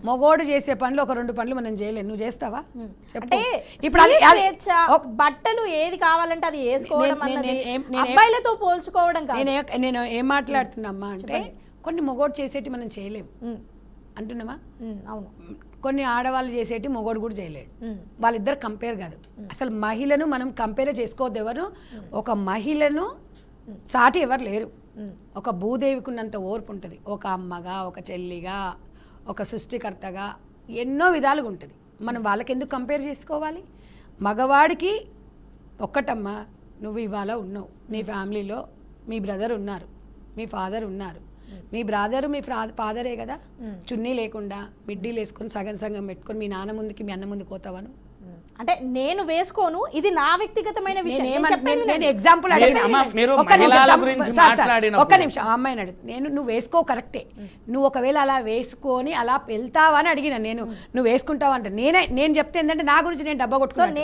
మగోడు చేసే పనులు ఒక 2 పనులు మనం చేయలేం. నువ్వు చేస్తావా? అంటే ఇప్పుడు బట్టలు ఏది కావాలంటే అది వేసుకోవడం అన్నది అబ్బాయిలతో పోల్చుకోవడం కాదు. నేను ఏం మాట్లాడుతున్నమ్మా అంటే కొన్ని మగోడు చేసేటి మనం చేయలేం అంటున్నామా? అవును. కొన్ని ఆడవాళ్ళు చేసేటి మగోడు కూడా చేయలేడు. వాళ్ళిద్దరు కంపేర్ కాదు. అసలు మహిళను మనం కంపేర్ చేసుకోవద్దు. ఎవరు ఒక మహిళను సాటి ఎవరు లేరు. ఒక భూదేవికి ఉన్నంత ఓర్పు ఉంటుంది. ఒక అమ్మగా, ఒక చెల్లిగా, ఒక సృష్టికర్తగా ఎన్నో విధాలుగా ఉంటుంది. మనం వాళ్ళకి ఎందుకు కంపేర్ చేసుకోవాలి? మగవాడికి ఒక్కటమ్మా, నువ్వు ఇవాళ ఉన్నావు, నీ ఫ్యామిలీలో మీ బ్రదర్ ఉన్నారు, మీ ఫాదర్ ఉన్నారు. మీ బ్రదరు మీ ఫాదరే కదా. చున్నీ లేకుండా మిడ్డీలు వేసుకొని సగం సగం పెట్టుకొని మీ నాన్న ముందుకి మీ అన్న ముందుకు పోతావను. అంటే నేను వేసుకోను, ఇది నా వ్యక్తిగతమైన విషయం. నేను ఎగ్జాంపుల్ ఒక్క నిమిషం అమ్మాయిని అడుగు. నువ్వు వేసుకో కరెక్టే. నువ్వు ఒకవేళ అలా వేసుకొని అలా వెళ్తావా అని అడిగిన. నువ్వు వేసుకుంటావా అంటే నేను చెప్తే ఏంటంటే నా గురించి నేను డబ్బా కొట్టుకున్నాను.